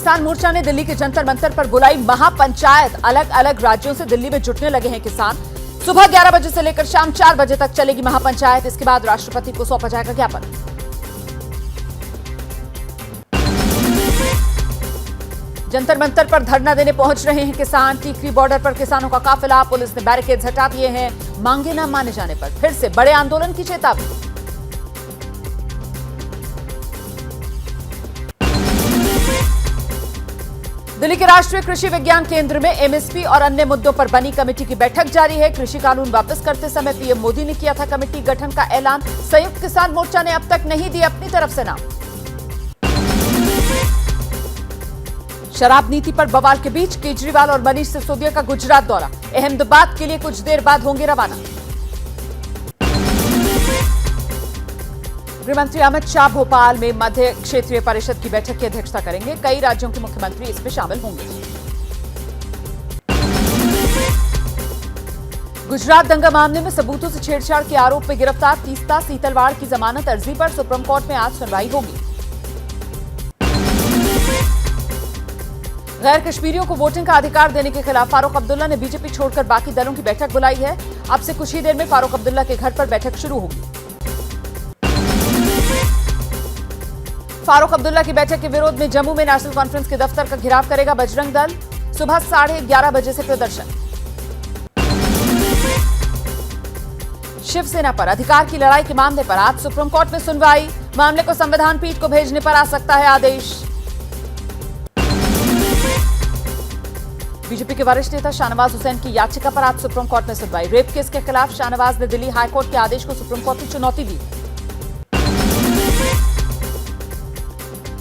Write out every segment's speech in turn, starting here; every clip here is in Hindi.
किसान मोर्चा ने दिल्ली के जंतर मंतर पर बुलाई महापंचायत। अलग अलग राज्यों से दिल्ली में जुटने लगे हैं किसान। सुबह 11 बजे से लेकर शाम 4 बजे तक चलेगी महापंचायत। इसके बाद राष्ट्रपति को सौंपा जाएगा ज्ञापन। जंतर मंतर पर धरना देने पहुंच रहे हैं किसान। टीकरी बॉर्डर पर किसानों का काफिला। पुलिस ने बैरिकेड्स हटा दिए हैं। मांगे न माने जाने पर फिर से बड़े आंदोलन की चेतावनी। दिल्ली के राष्ट्रीय कृषि विज्ञान केंद्र में एमएसपी और अन्य मुद्दों पर बनी कमेटी की बैठक जारी है। कृषि कानून वापस करते समय पीएम मोदी ने किया था कमेटी गठन का ऐलान। संयुक्त किसान मोर्चा ने अब तक नहीं दी अपनी तरफ से नाम। शराब नीति पर बवाल के बीच केजरीवाल और मनीष सिसोदिया का गुजरात दौरा। अहमदाबाद के लिए कुछ देर बाद होंगे रवाना। गृहमंत्री अमित शाह भोपाल में मध्य क्षेत्रीय परिषद की बैठक की अध्यक्षता करेंगे। कई राज्यों के मुख्यमंत्री इसमें शामिल होंगे। गुजरात दंगा मामले में सबूतों से छेड़छाड़ के आरोप में गिरफ्तार तीस्ता सीतलवाड़ की जमानत अर्जी पर सुप्रीम कोर्ट में आज सुनवाई होगी। गैर कश्मीरियों को वोटिंग का अधिकार देने के खिलाफ फारूक अब्दुल्ला ने बीजेपी छोड़कर बाकी दलों की बैठक बुलाई है। अब से कुछ ही देर में फारूक अब्दुल्ला के घर पर बैठक शुरू होगी। फारूक अब्दुल्ला की बैठक के विरोध में जम्मू में नेशनल कॉन्फ्रेंस के दफ्तर का घेराव करेगा बजरंग दल। सुबह 11:30 बजे से प्रदर्शन। शिवसेना पर अधिकार की लड़ाई के मामले पर आज सुप्रीम कोर्ट में सुनवाई। मामले को संविधान पीठ को भेजने पर आ सकता है आदेश। बीजेपी के वरिष्ठ नेता शाहनवाज हुसैन की याचिका पर आज सुप्रीम कोर्ट में सुनवाई। रेप केस के खिलाफ शाहनवाज ने दिल्ली हाईकोर्ट के आदेश को सुप्रीम कोर्ट में चुनौती दी।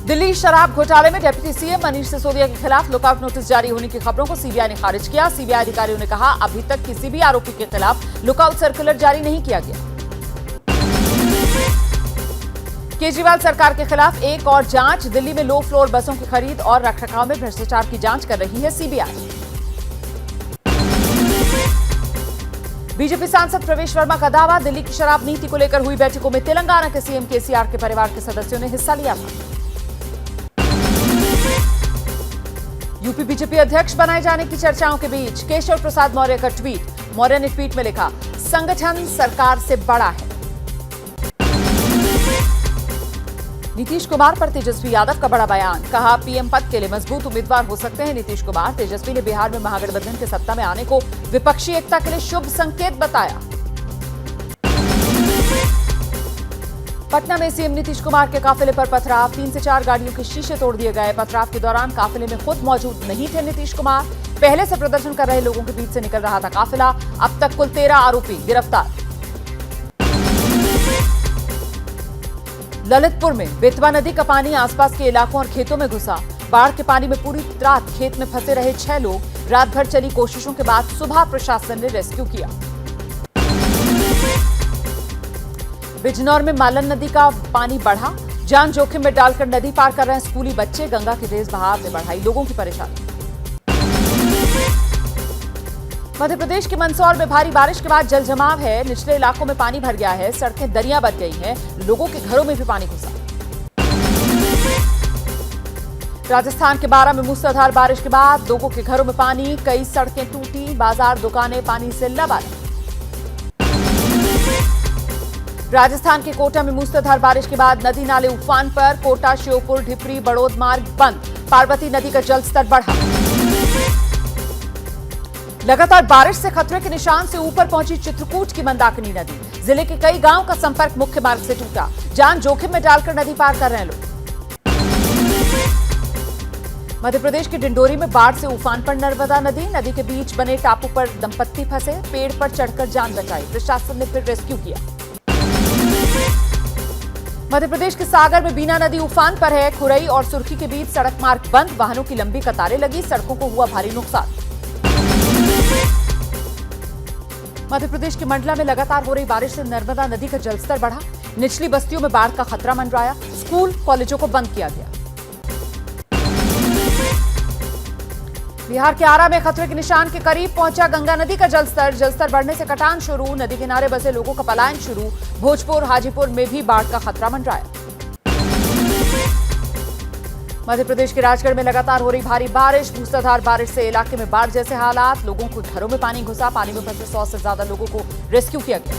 दिल्ली शराब घोटाले में डिप्टी सीएम मनीष सिसोदिया के खिलाफ लुकआउट नोटिस जारी होने की खबरों को सीबीआई ने खारिज किया। सीबीआई अधिकारियों ने कहा, अभी तक किसी भी आरोपी के खिलाफ लुकआउट सर्कुलर जारी नहीं किया गया। केजरीवाल सरकार के खिलाफ एक और जांच। दिल्ली में लो फ्लोर बसों की खरीद और रखरखाव में भ्रष्टाचार की जांच कर रही है सीबीआई। बीजेपी सांसद प्रवेश वर्मा का दावा, दिल्ली की शराब नीति को लेकर हुई बैठकों में तेलंगाना के सीएम केसीआर के परिवार के सदस्यों ने हिस्सा लिया था। यूपी बीजेपी अध्यक्ष बनाए जाने की चर्चाओं के बीच केशव प्रसाद मौर्य का ट्वीट। मौर्य ने ट्वीट में लिखा, संगठन सरकार से बड़ा है। नीतीश कुमार पर तेजस्वी यादव का बड़ा बयान। कहा, पीएम पद के लिए मजबूत उम्मीदवार हो सकते हैं नीतीश कुमार। तेजस्वी ने बिहार में महागठबंधन के सत्ता में आने को विपक्षी एकता के लिए शुभ संकेत बताया। पटना में सीएम नीतीश कुमार के काफिले पर पथराव। 3 से 4 गाड़ियों के शीशे तोड़ दिए गए। पथराव के दौरान काफिले में खुद मौजूद नहीं थे नीतीश कुमार। पहले से प्रदर्शन कर रहे लोगों के बीच से निकल रहा था काफिला। अब तक कुल 13 आरोपी गिरफ्तार। ललितपुर में बेतवा नदी का पानी आसपास के इलाकों और खेतों में घुसा। बाढ़ के पानी में पूरी रात खेत में फंसे रहे 6 लोग। रात भर चली कोशिशों के बाद सुबह प्रशासन ने रेस्क्यू किया। बिजनौर में मालन नदी का पानी बढ़ा। जान जोखिम में डालकर नदी पार कर रहे हैं स्कूली बच्चे। गंगा के तेज बहाव ने बढ़ाई लोगों की परेशानी। मध्य प्रदेश के मंदसौर में भारी बारिश के बाद जल जमाव है। निचले इलाकों में पानी भर गया है। सड़कें दरिया बन गई हैं। लोगों के घरों में भी पानी घुसा। राजस्थान के बारां में मूसलाधार बारिश के बाद लोगों के घरों में पानी। कई सड़कें टूटी। बाजार दुकानें पानी से लबालब। राजस्थान के कोटा में मूसलाधार बारिश के बाद नदी नाले उफान पर। कोटा, श्योपुर, ढिपरी, बड़ौद मार्ग बंद। पार्वती नदी का जलस्तर बढ़ा। लगातार बारिश से खतरे के निशान से ऊपर पहुंची चित्रकूट की मंदाकिनी नदी। जिले के कई गांव का संपर्क मुख्य मार्ग से टूटा। जान जोखिम में डालकर नदी पार कर रहे हैं लोग। मध्य प्रदेश के डिंडोरी में बाढ़ से उफान पर नर्मदा नदी। नदी के बीच बने टापू पर दंपत्ति फंसे। पेड़ पर चढ़कर जान बचाई। प्रशासन ने फिर रेस्क्यू किया। मध्य प्रदेश के सागर में बीना नदी उफान पर है। खुरई और सुर्खी के बीच सड़क मार्ग बंद। वाहनों की लंबी कतारें लगी। सड़कों को हुआ भारी नुकसान। मध्य प्रदेश के मंडला में लगातार हो रही बारिश से नर्मदा नदी का जलस्तर बढ़ा। निचली बस्तियों में बाढ़ का खतरा मंडराया। स्कूल कॉलेजों को बंद किया गया। बिहार के आरा में खतरे के निशान के करीब पहुंचा गंगा नदी का जलस्तर बढ़ने से कटान शुरू। नदी किनारे बसे लोगों का पलायन शुरू। भोजपुर, हाजीपुर में भी बाढ़ का खतरा मंडराया। मध्य प्रदेश के राजगढ़ में लगातार हो रही भारी बारिश, मूसलाधार बारिश से इलाके में बाढ़ जैसे हालात। लोगों को घरों में पानी घुसा, पानी में फंसे 100 से ज्यादा लोगों को रेस्क्यू किया गया।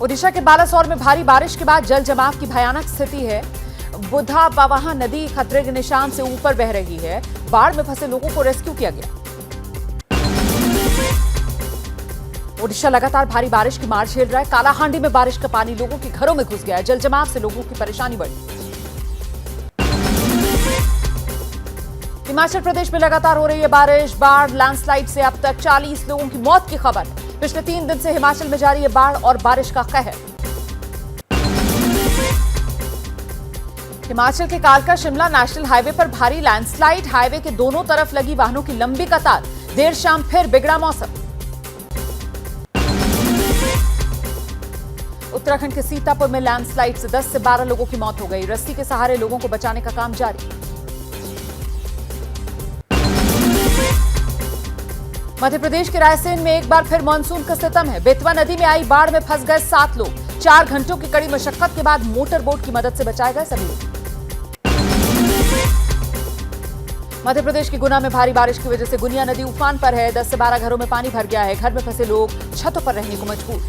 ओडिशा के बालासोर में भारी बारिश के बाद जल जमाव की भयानक स्थिति है। बुधा पावाहा नदी खतरे के निशान से ऊपर बह रही है। बाढ़ में फंसे लोगों को रेस्क्यू किया गया। ओडिशा लगातार भारी बारिश की मार झेल रहा है। कालाहांडी में बारिश का पानी लोगों के घरों में घुस गया है। जल जमाव से लोगों की परेशानी बढ़ी। हिमाचल प्रदेश में लगातार हो रही है बारिश, बाढ़, लैंडस्लाइड से अब तक 40 लोगों की मौत की खबर है। पिछले 3 दिन से हिमाचल में जारी है बाढ़ और बारिश का कहर। हिमाचल के कालका शिमला नेशनल हाईवे पर भारी लैंडस्लाइड, हाईवे के दोनों तरफ लगी वाहनों की लंबी कतार। देर शाम फिर बिगड़ा मौसम। उत्तराखंड के सीतापुर में लैंडस्लाइड से 10 से 12 लोगों की मौत हो गई। रस्सी के सहारे लोगों को बचाने का काम जारी। मध्य प्रदेश के रायसेन में एक बार फिर मानसून का सितम है। बेतवा नदी में आई बाढ़ में फंस गए 7 लोग। 4 घंटों की कड़ी मशक्कत के बाद मोटर बोट की मदद से बचाए गए सभी लोग। मध्य प्रदेश के गुना में भारी बारिश की वजह से गुनिया नदी उफान पर है। 10 से 12 घरों में पानी भर गया है। घर में फंसे लोग छतों पर रहने को मजबूर।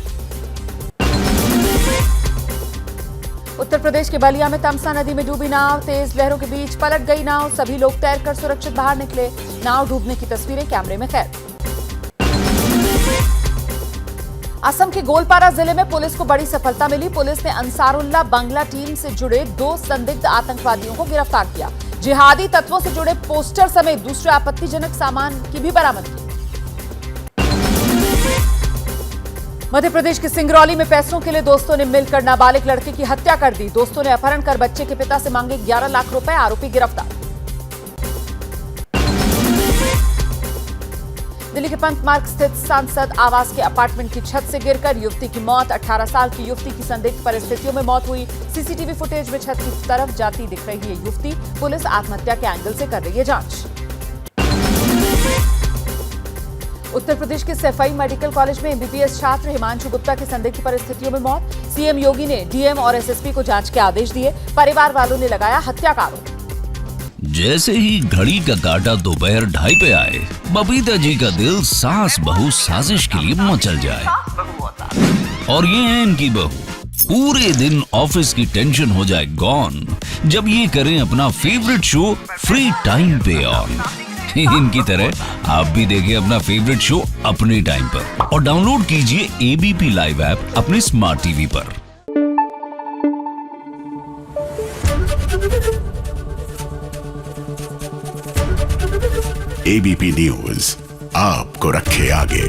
उत्तर प्रदेश के बलिया में तमसा नदी में डूबी नाव, तेज लहरों के बीच पलट गई नाव। सभी लोग तैरकर सुरक्षित बाहर निकले। नाव डूबने की तस्वीरें कैमरे में कैद। असम के गोलपारा जिले में पुलिस को बड़ी सफलता मिली। पुलिस ने अंसारुल्लाह बंगला टीम से जुड़े 2 संदिग्ध आतंकवादियों को गिरफ्तार किया। जिहादी तत्वों से जुड़े पोस्टर समेत दूसरे आपत्तिजनक सामान की भी बरामद की। मध्य प्रदेश के सिंगरौली में पैसों के लिए दोस्तों ने मिलकर नाबालिग लड़के की हत्या कर दी। दोस्तों ने अपहरण कर बच्चे के पिता से मांगे 11 लाख रुपए। आरोपी गिरफ्तार। दिल्ली के पंत मार्ग स्थित सांसद आवास के अपार्टमेंट की छत से गिरकर युवती की मौत। 18 साल की युवती की संदिग्ध परिस्थितियों में मौत हुई। सीसीटीवी फुटेज में छत की तरफ जाती दिख रही है युवती। पुलिस आत्महत्या के एंगल से कर रही है जांच। उत्तर प्रदेश के सैफई मेडिकल कॉलेज में एमबीबीएस छात्र हिमांशु गुप्ता की संदिग्ध परिस्थितियों में मौत। सीएम योगी ने डीएम और एसएसपी को जांच के आदेश दिए। परिवार वालों ने लगाया हत्या का आरोप। जैसे ही घड़ी का काटा दोपहर 2:30 पे आए, बबीता जी का दिल सास बहू साजिश के लिए मचल जाए। और ये है इनकी बहू। पूरे दिन ऑफिस की टेंशन हो जाए गॉन जब ये करें अपना फेवरेट शो फ्री टाइम पे ऑन। इनकी तरह आप भी देखिए अपना फेवरेट शो अपने टाइम पर और डाउनलोड कीजिए एबीपी लाइव ऐप अपने स्मार्ट टीवी पर। एबीपी न्यूज आपको रखे आगे।